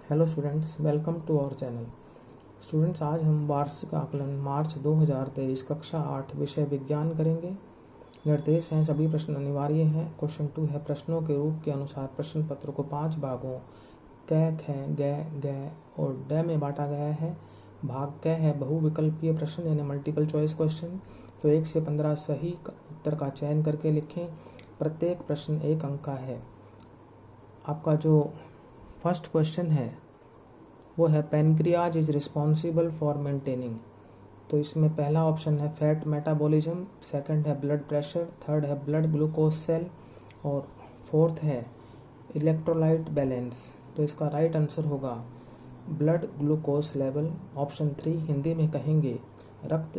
Hello students, welcome to our channel. Students, आज हम वार्षिक आकलन मार्च 2023 कक्षा 8 विषय विज्ञान करेंगे। निर्देश हैं, सभी प्रश्न अनिवार्य हैं। क्वेश्चन 2 है, प्रश्नों के रूप के अनुसार प्रश्न पत्र को 5 भागों क, ख, ग और ड में बांटा गया है। भाग क है बहुविकल्पीय प्रश्न यानी मल्टीपल चॉइस क्वेश्चन। तो 1 से 15 सही उत्तर का चयन करके लिखें। प्रत्येक प्रश्न 1 अंक का है। आपका जो फर्स्ट क्वेश्चन है वो है, pancreas is responsible for maintaining. तो इसमें पहला ऑप्शन है फैट मेटाबॉलिज्म, सेकंड है ब्लड प्रेशर, थर्ड है ब्लड ग्लूकोज सेल और फोर्थ है इलेक्ट्रोलाइट बैलेंस। तो इसका राइट आंसर होगा blood glucose level, option 3। Hindi में कहेंगे रक्त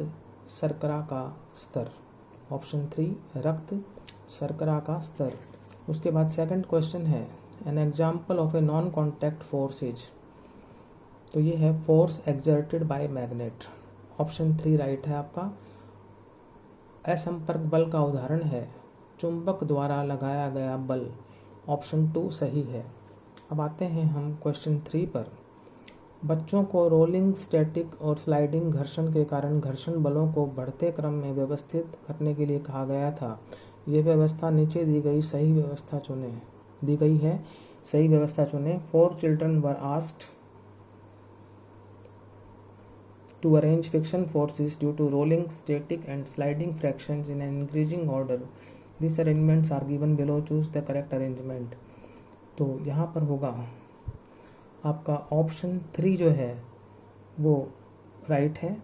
शर्करा का स्तर। ऑप्शन 3 रक्त शर्करा का स्तर। उसके बाद सेकंड क्वेश्चन है, an example of a non contact force is. तो ये है force exerted by magnet. Option 3 right है आपका। असंपर्क बल का उदाहरण है चुंबक द्वारा लगाया गया बल। ऑप्शन 2 सही है। अब आते हैं हम क्वेश्चन 3 पर। बच्चों को रोलिंग, स्टैटिक और स्लाइडिंग घर्षण के कारण घर्षण बलों को बढ़ते क्रम में व्यवस्थित करने के लिए कहा गया था। ये व्यवस्था नीचे दी गई सही व्यवस्था चुनें। दी गई है, सही व्यवस्था चुनें। 4 children were asked to arrange friction forces due to rolling, static and sliding fractions in an increasing order. These arrangements are given below. Choose the correct arrangement. तो यहाँ पर होगा आपका ऑप्शन 3 जो है वो राइट है।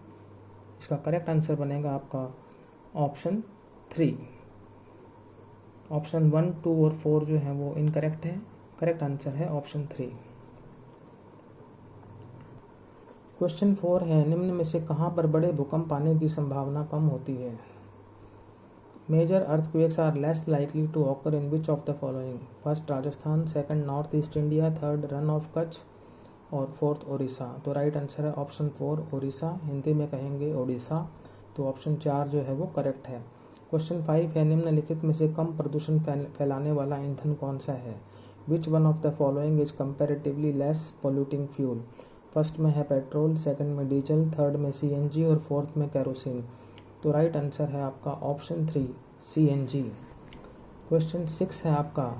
इसका करेक्ट आंसर बनेगा आपका ऑप्शन 3। ऑप्शन 1, 2 और 4 जो है वो इनकरेक्ट है। करेक्ट आंसर है ऑप्शन 3। क्वेश्चन 4 है, निम्न में से कहाँ पर बड़े भूकंप आने की संभावना कम होती है। Major earthquakes are less likely to occur in which of the following. First Rajasthan, second north east India, third Rann of Kutch और फोर्थ ओडिशा। तो राइट आंसर है ऑप्शन 4 ओडिशा। हिंदी में कहेंगे ओडिशा। तो ऑप्शन 4 जो है वो करेक्ट है। क्वेश्चन 5 है, निम्नलिखित में से कम प्रदूषण फैलाने वाला ईंधन कौन सा है। विच one of the following is comparatively less polluting fuel. First में है पेट्रोल, सेकंड में डीजल, थर्ड में सीएनजी और फोर्थ में केरोसिन। तो राइट आंसर है आपका ऑप्शन 3 सीएनजी। क्वेश्चन 6 है आपका,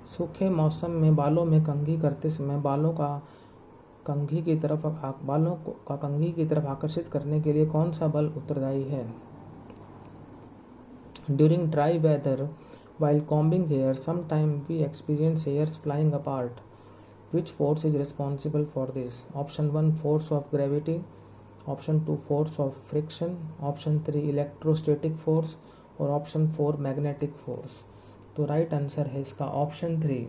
सूखे मौसम में बालों में कंघी करते समय बालों का कंघी की तरफ आकर्षित करने के लिए कौन सा बल उत्तरदायी है। During dry weather while combing hair, sometimes we experience hairs flying apart. Which force is responsible for this? Option 1 force of gravity, option 2 force of friction, option 3 electrostatic force और option 4 magnetic force। तो right answer है इसका option 3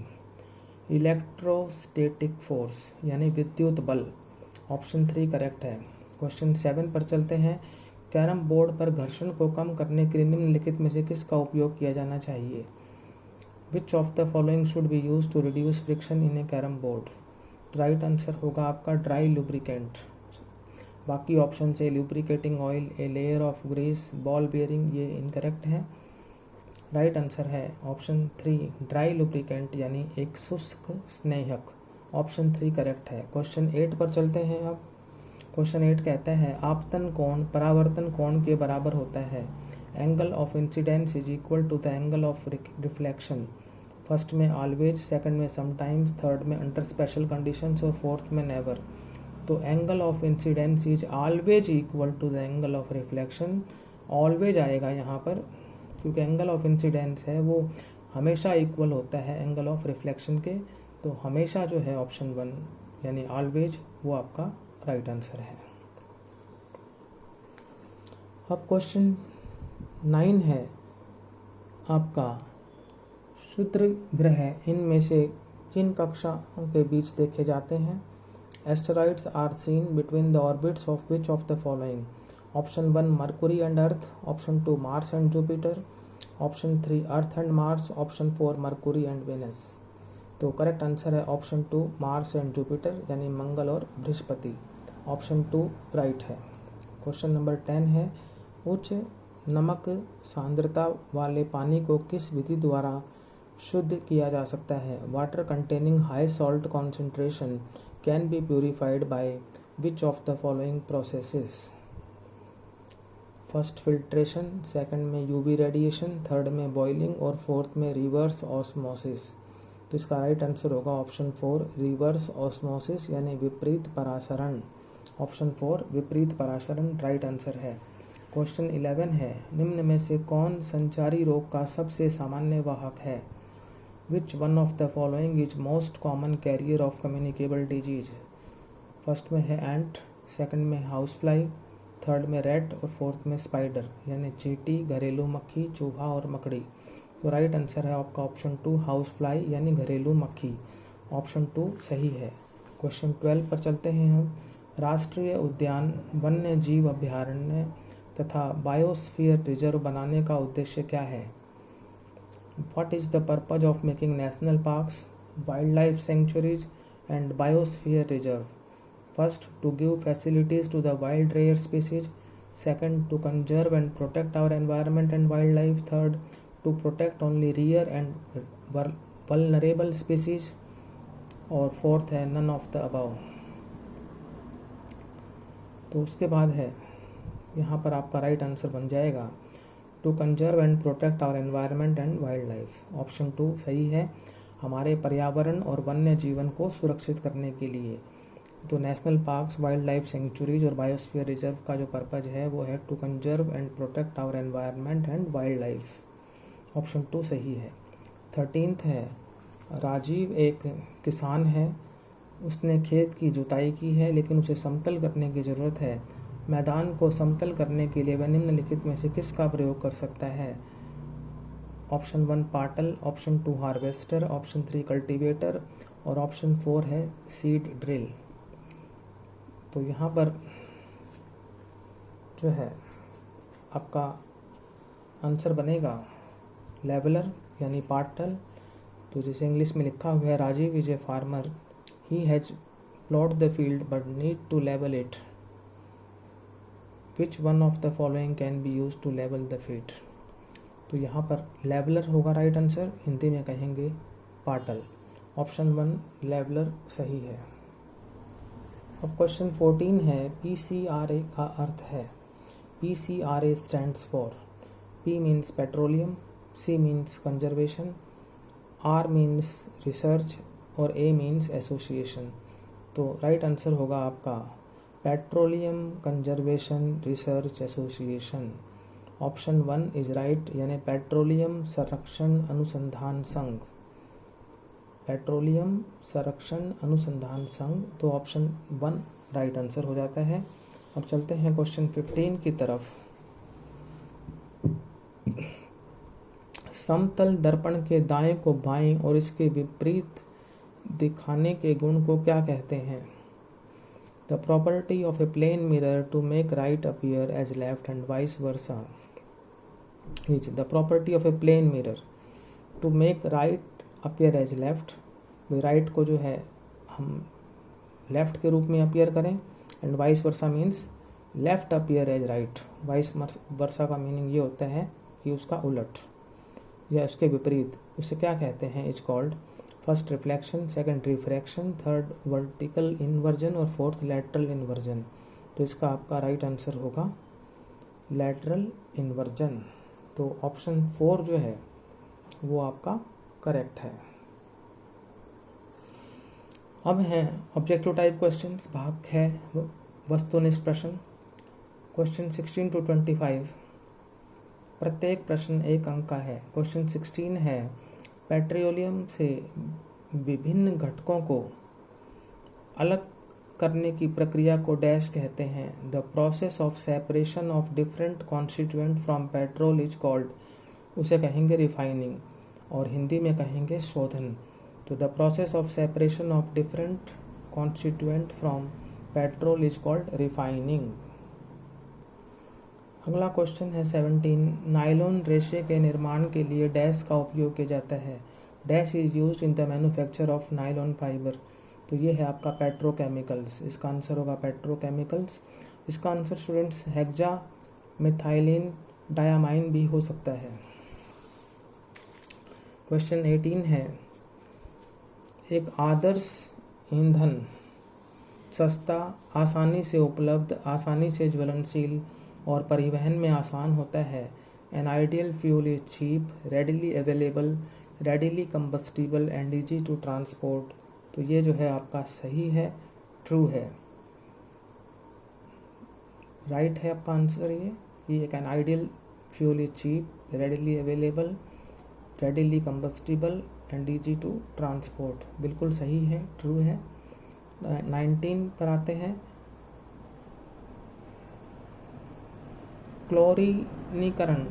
electrostatic force यानी विद्युत बल। Option 3 correct है। Question 7 पर चलते हैं। कैरम बोर्ड पर घर्षण को कम करने के लिए निम्नलिखित में से किसका उपयोग किया जाना चाहिए। Which of the following should be use to reduce friction in a carrom board. Right answer होगा आपका ड्राई लुब्रिकेंट। बाकी ऑप्शन से lubricating oil, a layer of grease, ball bearing, ये इनकरेक्ट है। राइट आंसर है ऑप्शन 3 ड्राई लुब्रिकेंट यानी एक शुष्क स्नेहक। ऑप्शन 3 करेक्ट है। क्वेश्चन 8 पर चलते हैं अब। क्वेश्चन 8 कहता है, आपतन कोण परावर्तन कोण के बराबर होता है। Angle of incidence is equal to the angle of reflection. First में ऑलवेज, सेकंड में समटाइम्स, थर्ड में अंडर स्पेशल कंडीशंस और फोर्थ में नेवर। तो angle of incidence is always equal to the angle of reflection. Always आएगा यहाँ पर क्योंकि एंगल ऑफ इंसिडेंस है वो हमेशा इक्वल होता है एंगल ऑफ रिफ्लेक्शन के। तो हमेशा जो है ऑप्शन 1 यानी ऑलवेज वो आपका राइट आंसर है। अब क्वेश्चन 9 है आपका, क्षुद्र ग्रह इनमें से किन कक्षाओं के बीच देखे जाते हैं। Asteroids are seen between the orbits of which of the following. Option 1 Mercury and Earth, option 2 Mars and Jupiter, option 3 Earth and Mars, option 4 Mercury and Venus. तो करेक्ट आंसर है ऑप्शन 2 मार्स एंड जुपिटर यानी मंगल और बृहस्पति। Option 2 right है। Question number 10 है, उच्च नमक सांद्रता वाले पानी को किस विधि द्वारा शुद्ध किया जा सकता है। Water containing high salt concentration can be purified by which of the following processes? First filtration, second में यूवी रेडिएशन, थर्ड में बॉइलिंग और फोर्थ में रिवर्स ऑस्मोसिस। तो इसका राइट आंसर होगा ऑप्शन 4 रिवर्स ऑस्मोसिस यानी विपरीत परासरण। ऑप्शन 4 विपरीत परासरण राइट आंसर है। क्वेश्चन 11 है, निम्न में से कौन संचारी रोग का सबसे सामान्य वाहक है? विच one of the following is most common carrier of communicable disease? First में है एंट, सेकंड में हाउस फ्लाई, थर्ड में रैट और फोर्थ में स्पाइडर यानी चींटी, घरेलू मक्खी, चूहा और मकड़ी। तो राइट आंसर है आपका ऑप्शन 2 हाउस फ्लाई यानी घरेलू मक्खी। ऑप्शन 2 सही है। क्वेश्चन 12 पर चलते हैं हम। राष्ट्रीय उद्यान, वन्य जीव अभयारण्य तथा बायोस्फीयर रिजर्व बनाने का उद्देश्य क्या है? What is the purpose of making national parks, wildlife sanctuaries and biosphere reserve? First, to give facilities to the wild rare species, second to conserve and protect our environment and wildlife, third to protect only rare and vulnerable species, और फोर्थ है none of the above। तो उसके बाद है यहाँ पर आपका राइट आंसर बन जाएगा to conserve and protect our environment and wildlife. Option 2 सही है, हमारे पर्यावरण और वन्य जीवन को सुरक्षित करने के लिए। तो national parks, wildlife sanctuaries और बायोस्फीयर रिजर्व का जो पर्पज है वो है to conserve and protect our environment and wildlife. Option 2 सही है। 13th है, राजीव एक किसान है, उसने खेत की जुताई की है लेकिन उसे समतल करने की ज़रूरत है। मैदान को समतल करने के लिए वह निम्नलिखित में से किसका प्रयोग कर सकता है? ऑप्शन 1 पाटल, ऑप्शन 2 हार्वेस्टर, ऑप्शन 3 कल्टीवेटर और ऑप्शन 4 है सीड ड्रिल। तो यहाँ पर जो है आपका आंसर बनेगा लेवलर यानी पाटल। तो जैसे इंग्लिश में लिखा हुआ है, Rajeev is a farmer, he has plot the field but need to level it, which one of the following can be use to level the field? तो यहाँ पर लेवलर होगा राइट आंसर, हिंदी में कहेंगे पाटल। ऑप्शन 1 लेवलर सही है। अब क्वेश्चन 14 है, PCRA का अर्थ है। PCRA stands for, P means petroleum, C means conservation, R means research और A means association। तो राइट आंसर होगा आपका petroleum conservation research association. Option 1 is right यानी पेट्रोलियम संरक्षण अनुसंधान संघ, पेट्रोलियम संरक्षण अनुसंधान संघ। तो ऑप्शन 1 राइट आंसर हो जाता है। अब चलते हैं क्वेश्चन 15 की तरफ। समतल दर्पण के दाएं को बाएं और इसके विपरीत दिखाने के गुण को क्या कहते हैं? The property of a plane mirror to make right appear as left and vice versa is the property of a plane mirror to make right appear as left. Right को जो है हम लेफ्ट के रूप में अपीयर करें and vice versa means left appear as right. Vice versa का meaning ये होता है कि उसका उलट या उसके विपरीत, उसे क्या कहते हैं? Is called first reflection, second refraction, third vertical inversion और फोर्थ लैटरल इन्वर्जन। तो इसका आपका राइट आंसर होगा लैटरल इन्वर्जन। तो ऑप्शन 4 जो है वो आपका करेक्ट है। अब हैं ऑब्जेक्टिव टाइप क्वेश्चंस, भाग है वस्तुनिष्ठ प्रश्न। क्वेश्चन 16 to 25, प्रत्येक प्रश्न 1 अंक का है। क्वेश्चन 16 है, पेट्रोलियम से विभिन्न घटकों को अलग करने की प्रक्रिया को डैश कहते हैं? The process of separation of different constituent from petrol is called, उसे कहेंगे रिफाइनिंग और हिंदी में कहेंगे शोधन। तो the process of separation of different constituent from petrol is called refining. अगला क्वेश्चन है 17, नायलॉन रेशे के निर्माण के लिए डैश का उपयोग किया जाता है? Dash is used in the manufacture of nylon fibre. तो ये है आपका पेट्रोकेमिकल्स, इसका आंसर होगा पेट्रोकेमिकल्स। इसका answer students hexa methylene diamine भी हो सकता है। क्वेश्चन 18 है, एक आदर्श ईंधन सस्ता, आसानी से उपलब्ध, आसानी से ज्वलनशील और परिवहन में आसान होता है। An ideal fuel is cheap, readily available, readily combustible and easy to transport. तो ये जो है आपका सही है, ट्रू है, राइट है आपका आंसर। ये एक an ideal fuel is cheap, readily available, readily combustible and easy to transport, बिल्कुल सही है, ट्रू है। 19 पर आते हैं, क्लोरीनीकरण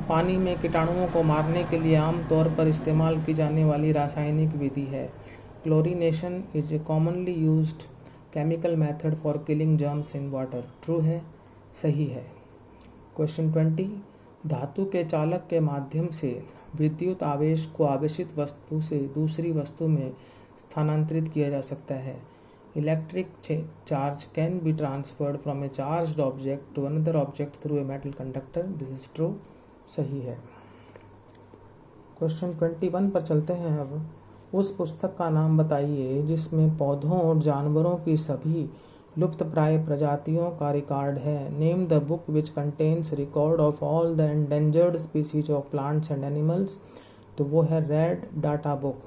पानी में कीटाणुओं को मारने के लिए आमतौर पर इस्तेमाल की जाने वाली रासायनिक विधि है। Chlorination is a commonly used chemical method for killing germs in water. True है, सही है। क्वेश्चन 20, धातु के चालक के माध्यम से विद्युत आवेश को आवेशित वस्तु से दूसरी वस्तु में स्थानांतरित किया जा सकता है। Electric charge can be transferred from a charged object to another object through a metal conductor. This is true, सही है। क्वेश्चन 21 पर चलते हैं अब। उस पुस्तक का नाम बताइए जिसमें पौधों और जानवरों की सभी लुप्तप्राय प्रजातियों का रिकॉर्ड है। Name the book which contains record of all the endangered species of plants and animals. तो वो है रेड डाटा बुक।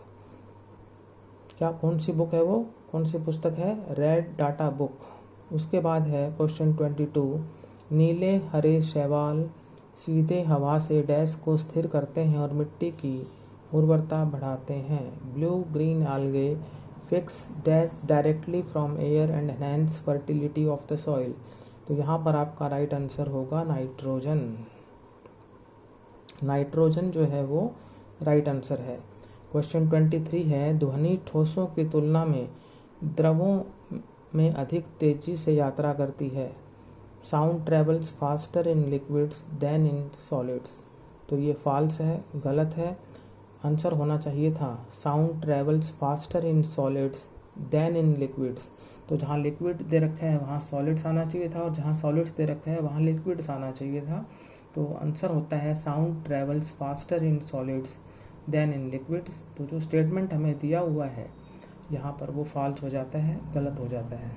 क्या, कौन सी बुक है वो, कौन सी पुस्तक है? Red data book. उसके बाद है क्वेश्चन 22, नीले हरे शैवाल सीधे हवा से डैश को स्थिर करते हैं और मिट्टी की उर्वरता बढ़ाते हैं। Blue green algae fix dash directly from air and enhance fertility of the soil। तो यहाँ पर आपका राइट आंसर होगा नाइट्रोजन। नाइट्रोजन जो है वो राइट आंसर है। क्वेश्चन 23 है, ध्वनि ठोसों की तुलना में द्रवों में अधिक तेजी से यात्रा करती है। Sound travels faster in liquids than in solids. तो ये फॉल्स है, गलत है। आंसर होना चाहिए था sound travels faster in solids than in liquids. तो जहाँ लिक्विड दे रखा है वहाँ सॉलिड्स आना चाहिए था, और जहाँ सॉलिड्स दे रखा है वहाँ लिक्विड्स आना चाहिए था। तो आंसर होता है sound travels faster in solids than in liquids. तो जो स्टेटमेंट हमें दिया हुआ है यहाँ पर वो फॉल्स हो जाता है, गलत हो जाता है।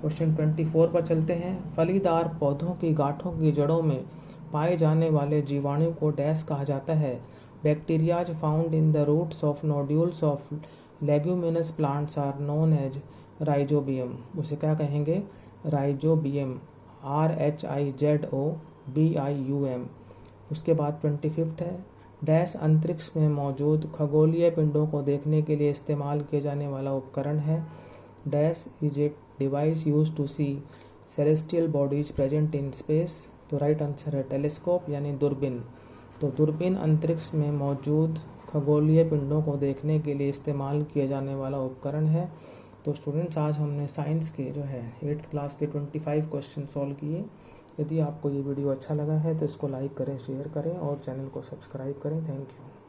क्वेश्चन 24 पर चलते हैं। फलीदार पौधों की गांठों की जड़ों में पाए जाने वाले जीवाणु को डैश कहा जाता है। Bacterias found in the roots of nodules of leguminous plants are known as rhizobium. उसे क्या कहेंगे? Rhizobium, RHIZOBIUM। उसके बाद 25 है, डैश अंतरिक्ष में मौजूद खगोलीय पिंडों को देखने के लिए इस्तेमाल किए जाने वाला उपकरण है। Dash is a device use to see celestial bodies present in space. तो राइट आंसर है टेलीस्कोप यानी दूरबीन। तो दूरबीन अंतरिक्ष में मौजूद खगोलीय पिंडों को देखने के लिए इस्तेमाल किया जाने वाला उपकरण है। तो स्टूडेंट्स, आज हमने साइंस के जो है 8th क्लास के 25 क्वेश्चन सॉल्व किए। यदि आपको ये वीडियो अच्छा लगा है तो इसको लाइक करें, शेयर करें और चैनल को सब्सक्राइब करें। Thank you.